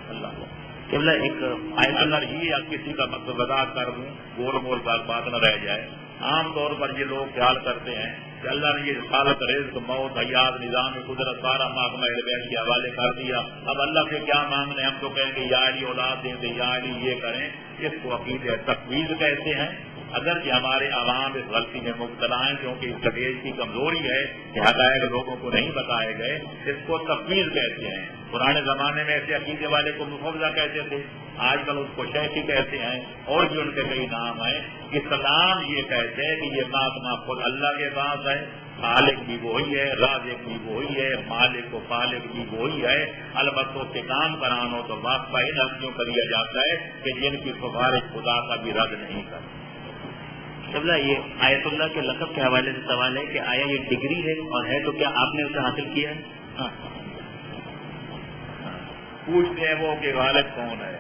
اللہ. قبلہ ایک اگر یہ کسی کا مقصد ادا کر دوں، گول مول بات نہ رہ جائے. عام طور پر یہ لوگ خیال کرتے ہیں کہ اللہ نے یہ خالق رزق موت حیات نظام قدرت سارا محکمہ بیت کے حوالے کر دیا، اب اللہ سے کیا مانگنے؟ ہم تو کہیں گے یا علی اولاد دیں دے، یا علی یہ کریں. اس کو عقیدہ تفویض کہتے ہیں. اگرچہ ہمارے عوام اس غلطی میں مبتلا ہیں کیونکہ اس طبیعت کی کمزوری ہے کہ حقائق لوگوں کو نہیں بتائے گئے. اس کو تفویض کہتے ہیں. پرانے زمانے میں ایسے عقیدے والے کو مفوضہ کہتے تھے، آج کل اس کو شیخی کہتے ہیں، اور بھی ان کے کئی نام ہیں. اسلام یہ کہتے ہیں کہ یہ محکمہ خود اللہ کے پاس ہے، خالق بھی وہی ہے، رازق بھی وہی ہے، مالک و خالق بھی وہی ہے. البتہ اس کے کام کرانا تو واقعہ ان ہستیوں کا دیا جاتا ہے کہ جن کی سفارش خدا کا بھی رد نہیں کرتا. قبلہ یہ آیت اللہ کے لقب کے حوالے سے سوال ہے کہ آیا یہ ڈگری ہے، اور ہے تو کیا آپ نے اسے حاصل کیا ہے؟ ہاں. پوچھتے ہیں وہ کہ غالب کون ہے.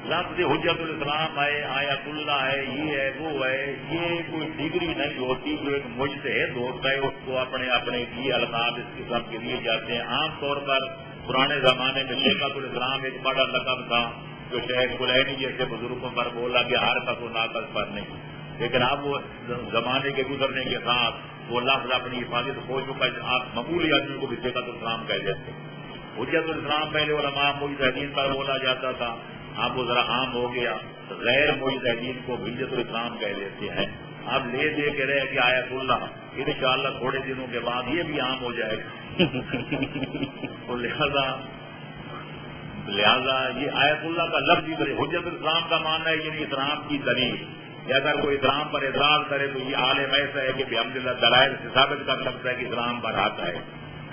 لفظ حجت الاسلام ہے، آیت اللہ ہے، یہ ہے وہ ہے. یہ کوئی ڈگری نہیں ہوتی. جو ایک مجتہد ہوتا ہے اس کو اپنے اپنے لیے القاب اس قسم کے لیے جاتے ہیں. عام طور پر پرانے زمانے میں شیخۃ الاسلام ایک بڑا لقب تھا جو شیخ کلینی جیسے بزرگوں پر بولا کہ ہر کس و ناقص پر نہیں. لیکن اب وہ زمانے کے گزرنے کے ساتھ وہ لفظ اپنی حفاظت ہو چکا ہے. آپ مقبولی آدمی کو بھی شیخۃ الاسلام کہہ دیتے. حجت الاسلام پہلے علماء مجتہدین پر بولا جاتا تھا، اب وہ ذرا عام ہو گیا. غیر مجتہدین کو حجت الاسلام کہہ دیتے ہیں. اب لے دے کے رہ کہ آیت اللہ، انشاءاللہ تھوڑے دنوں کے بعد یہ بھی عام ہو جائے گا. تو لہذا یہ آیت اللہ کا لفظ ہی حجت الاسلام کا معنی ہے یعنی اسلام کی دلیل. یا اگر کوئی اسلام پر اعتراض کرے تو یہ عالم ایسا ہے کہ الحمدللہ دلائل سے ثابت کر سکتا ہے کہ اسلام پر آتا ہے.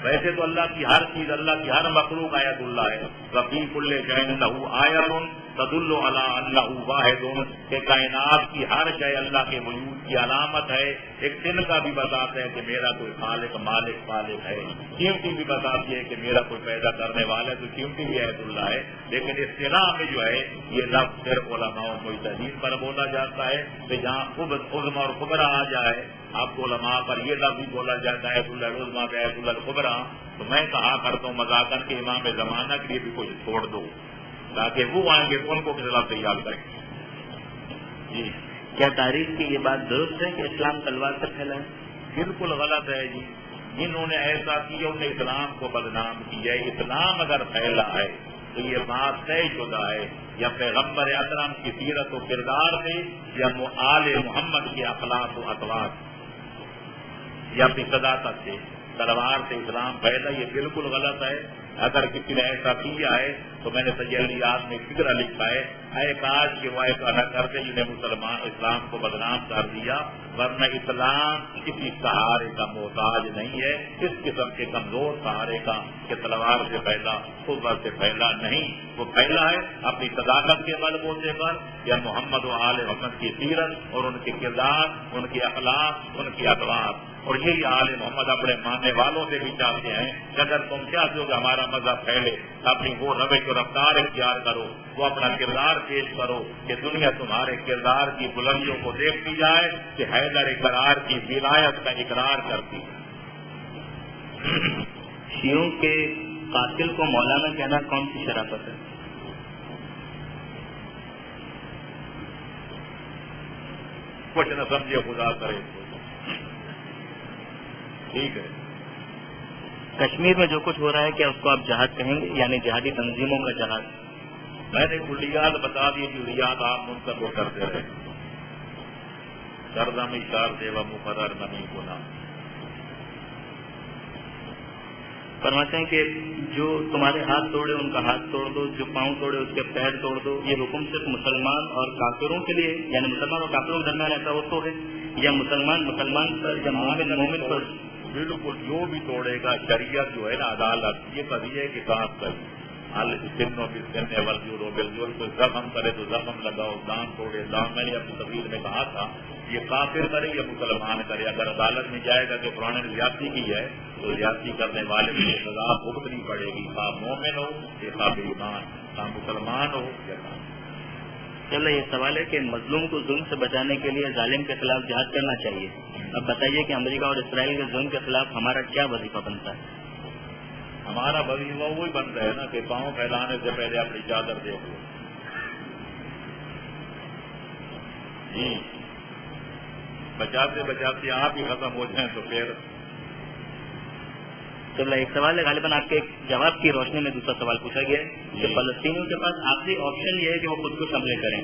ویسے تو اللہ کی ہر چیز، اللہ کی ہر مخلوق آیت اللہ ہے. وفی کل شیء لہ آیۃ تدل علی انہ واحد، کہ کائنات کی ہر شے اللہ کے وجود کی علامت ہے. ایک دن کا بھی بتاتے ہیں کہ میرا کوئی خالق مالک فالق ہے. چیمٹی بھی بتاتی ہے کہ میرا کوئی پیدا کرنے والا ہے, تو چیمٹی بھی عید اللہ ہے. لیکن اصطلاح میں جو ہے یہ لفظ صرف علماء و مجتہدین پر بولا جاتا ہے کہ جہاں عظمہ اور کبریٰ آ جائے, آپ کو علماء پر یہ لفظ بھی بولا جاتا ہے عید اللہ العظمہ کا عید اللہ الکبریٰ, تو میں کہا کرتا ہوں مذاکر کے امام زمانہ کے لیے بھی کچھ چھوڑ دو تاکہ وہ آئیں گے تو ان کو کس خلاف تیار کریں. جی کیا تاریخ کی یہ بات درست ہے کہ اسلام تلوار سے پھیلا ہے؟ بالکل غلط ہے جی. جنہوں نے ایسا کیا انہوں نے اسلام کو بدنام کیا ہے. اسلام اگر پھیلا ہے تو یہ بات طے شدہ ہے یا پیغمبر اکرم کی سیرت و کردار سے یا آل محمد کے اخلاق و اطوار یا اپنی صداقت سے تلوار سے اسلام پھیلا. یہ بالکل غلط ہے. اگر کسی نے ایسا کیا ہے تو میں نے تجلیات میں فکر لکھا ہے, اے کاش کہ وہ ایسا نہ کرتے جنہیں مسلمان اسلام کو بدنام کر دیا, ورنہ اسلام کسی سہارے کا محتاج نہیں ہے, اس قسم کے کمزور سہارے کا کہ تلوار سے پھیلا قوت سے پھیلا نہیں. وہ پھیلا ہے اپنی صداقت کے بل بوتے پر یا محمد و آل محمد کی سیرت اور ان کے کردار, ان کے اخلاق, ان کے اطوار. اور یہی آل محمد اپنے ماننے والوں سے بھی چاہتے ہیں کہ اگر تم چاہتے ہو کہ ہمارا مذہب پھیلے, اپنی وہ روش و رفتار اختیار کرو, وہ اپنا کردار پیش کرو کہ دنیا تمہارے کردار کی بلندیوں کو دیکھتی جائے کہ حیدر اقرار کی ولایت کا اقرار کرتی. شیعوں کے قاتل کو مولانا کہنا کون سی شرافت ہے؟ کچھ نہ سمجھے خدا کرے. ٹھیک ہے. کشمیر میں جو کچھ ہو رہا ہے کیا اس کو آپ جہاد کہیں گے, یعنی جہادی تنظیموں کا جہاد؟ میں نے کلیات بتا دی, جزیات آپ منتخب کرتے رہے. سردم اشار سے و مقرر نمی گنا. فرماتے ہیں کہ جو تمہارے ہاتھ توڑے ان کا ہاتھ توڑ دو, جو پاؤں توڑے اس کے پیر توڑ دو. یہ حکم صرف مسلمان اور کافروں کے لیے, یعنی مسلمان اور کافروں کے درمیان ایسا ہو تو ہے, یا مسلمان پر یا مومن پر؟ بالکل جو بھی توڑے گا, شریعت جو ہے نا عدالت, یہ قضیہ کے ساتھ کری السنوں بھی سننے والوں کو زخم کرے تو زخم لگاؤ, دام توڑے دام. میں نے اپنی تقریر میں کہا تھا یہ کافر کرے یا مسلمان کرے, اگر عدالت میں جائے گا کہ قرآن نے زیادتی کی ہے تو زیادتی کرنے والے کو سزا بھگتنی پڑے گی, خواہ مومن ہو یا خواہ بے ایمان, خواہ مسلمان ہو یا خواہ. چلو یہ سوال ہے کہ مظلوم کو ظلم سے بچانے کے لیے ظالم کے خلاف جہاد کرنا چاہیے. اب بتائیے کہ امریکہ اور اسرائیل کے ظلم کے خلاف ہمارا کیا وظیفہ بنتا ہے؟ ہمارا وظیفہ وہی بنتا ہے نا کہ پاؤں پھیلانے سے پہلے اپنی چادر دیکھ لو. جی بچاتے بچاتے آپ ہی ختم ہو جائیں تو پھر. چلو ایک سوال ہے, غالباً آپ کے جواب کی روشنی میں دوسرا سوال پوچھا گیا ہے کہ فلسطینیوں کے پاس آخری آپشن یہ ہے کہ وہ خود کچھ حملے کریں,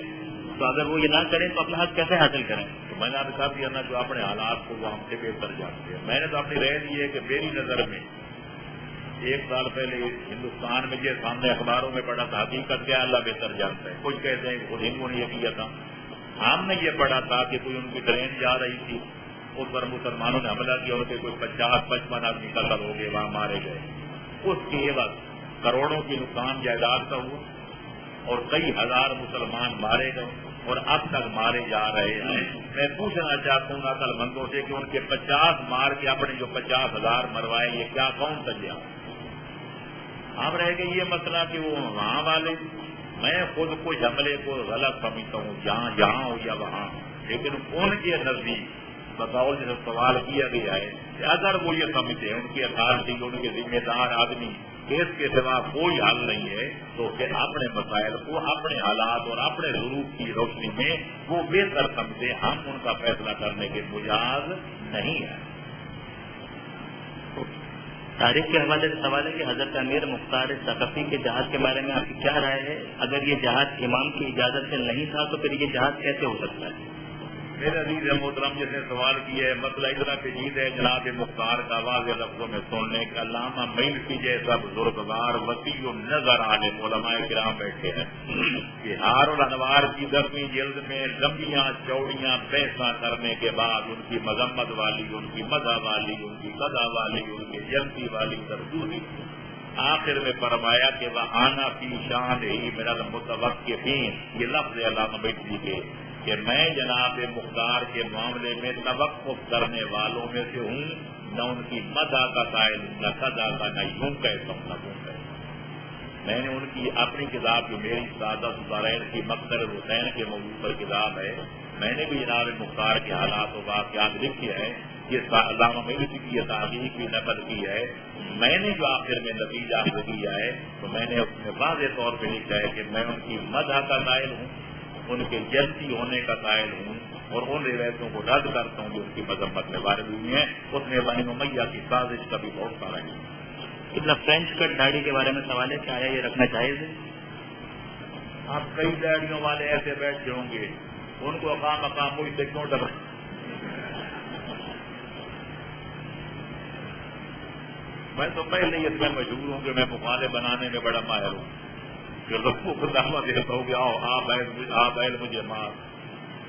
تو اگر وہ یہ نہ کریں تو اپنا حق کیسے حاصل کریں؟ تو میں نے آپ کہا دیا نا جو اپنے حالات کو وہ ہم سے بہتر جانتے ہیں. میں نے تو اپنی رائے دی ہے کہ میری نظر میں 1 سال پہلے ہندوستان میں جو سامنے اخباروں میں پڑھا تھا, حقیقت کیا اللہ بہتر جانتا ہے. کچھ کہتے ہیں خود ہندوؤں نے یہ کیا تھا, ہم نے یہ پڑھا تھا کہ کوئی ان کی ٹرین جا رہی تھی, اس پر مسلمانوں نے حملہ کیا, ان کے کوئی 50-55 آدمی قتل ہو گئے, وہاں مارے گئے. اس کی عوض کروڑوں کی نقصان جائیداد کا ہوا اور کئی ہزار مسلمان مارے گئے اور اب تک مارے جا رہے ہیں. میں پوچھنا چاہتا ہوں عقل مندوں سے کہ ان کے 50 مار کے اپنے جو 50,000 مروائے, یہ کیا کون سجا؟ اب رہ گئی یہ مسئلہ کہ وہ وہاں والے, میں خود کچھ حملے کو غلط سمجھتا ہوں جہاں ہو یا وہاں, لیکن ان کے نزدیک بطور جیسے سوال کیا گیا ہے کہ اگر وہ یہ سمجھتے ہیں ان کے اتھارٹی, ان کے ذمہ دار آدمی اس کے سوا کوئی حل نہیں ہے, تو پھر اپنے مسائل کو اپنے حالات اور اپنے ظروف کی روشنی میں وہ بہتر سمجھے, ہم ان کا فیصلہ کرنے کے مجاز نہیں ہے. تاریخ کے حوالے سے سوال ہے کہ حضرت امیر مختار ثقفی کے جہاد کے بارے میں آپ کی کیا رائے ہے؟ اگر یہ جہاد امام کی اجازت سے نہیں تھا تو پھر یہ جہاد کیسے ہو سکتا ہے؟ میرے عزیز محترم جس نے سوال کیا ہے, مسئلہ اتنا پیچید ہے, جناب مختار کا واضح لفظوں میں سننے کا علامہ ملکی جیسا بزرگوار وسیع النظر عالم علماء کرام بیٹھے ہیں کہ ہار الانوار کی 10ویں جلد میں لمبیاں چوڑیاں بحثاں کرنے کے بعد ان کی مذمت والی, ان کی مدح والی, ان کی قضا والی, ان کی جلدی والی تردوی, آخر میں فرمایا کہ وہ آنا فی شان ہی من المتوقفین, یہ لفظ علامہ ملکی کے کہ میں جناب مختار کے معاملے میں توقف کرنے والوں میں سے ہوں، نہ ان کی مدح کا قائل ہوں، نہ قضا کا، نہ یوں کہتا ہوں نہ وہ کہتا ہوں۔ میں نے ان کی اپنی کتاب جو میری سعادت الدارین کی مقتل حسین کے موضوع پر کتاب ہے، میں نے بھی جناب مختار کے حالات و واقعات لکھی ہے، یہ علامہ مجلسی کی یہ تحقیق بھی نقل کی ہے۔ میں نے جو آخر میں نتیجہ حاصل کیا ہے تو میں نے اپنے واضح طور پہ لکھا ہے کہ میں ان کی مدح کا قائل ہوں، ان کے جنسی ہونے کا قائل ہوں، اور ان روایتوں کو رد کرتا ہوں جو ان کی مذمت میں وارد ہوئی ہیں۔ اس میں بنی امیہ کی سازش کا بھی بہت سارا ہے۔ فرینچ کٹ داڑھی کے بارے میں سوال ہے کہ آیا یہ رکھنا جائز ہے؟ آپ کئی داڑیوں والے ایسے بیٹھے ہوں گے، ان کو مقام مجھ سے کیوں ڈر؟ میں تو پہلے اس میں مشہور ہوں کہ میں مخالف بنانے میں بڑا ماہر ہوں، کہ لوگوں کو دعویٰ دیتا ہوں کہ آؤ آپ بیل مجھے مار۔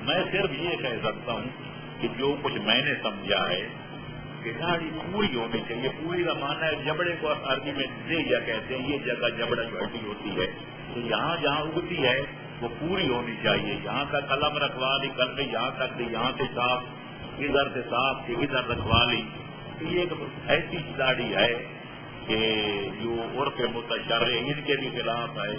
میں صرف یہ کہہ سکتا ہوں کہ جو کچھ میں نے سمجھا ہے کہ داڑھی پوری ہونی چاہیے۔ پوری کا معنی ہے جبڑے کو عربی میں دیجا کہتے ہیں، یہ جگہ جبڑا جو ہڈی ہوتی ہے تو یہاں جہاں اگتی ہے وہ پوری ہونی چاہیے۔ یہاں کا قلم رکھوا لی، کل میں یہاں تک دی، یہاں سے صاف، ادھر سے صاف کہ ادھر رکھوا لی۔ یہ ایک ایسی داڑھی ہے کہ جو عرف متشرع ان کے بھی خلاف ہے،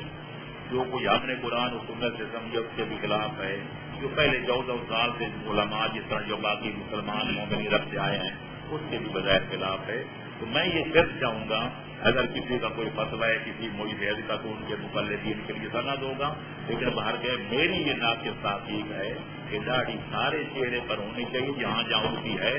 جو کوئی ہم نے قرآن و سنت سے سمجھے اس کے بھی خلاف ہے، جو پہلے 14 سال سے علماء جس طرح جو باقی مسلمان مومنی رکھتے آئے ہیں اس کے بھی بظاہر خلاف ہے۔ تو میں یہ صرف چاہوں گا اگر کسی کا کوئی فتویٰ ہے کسی مجتہد کا تو ان کے مقلدین کے لیے سند ہوگا، لیکن باہر کے میری یہ ناقص تحقیق ہے کہ داڑھی سارے چہرے پر ہونی چاہیے، جہاں جہاں ہوتی ہے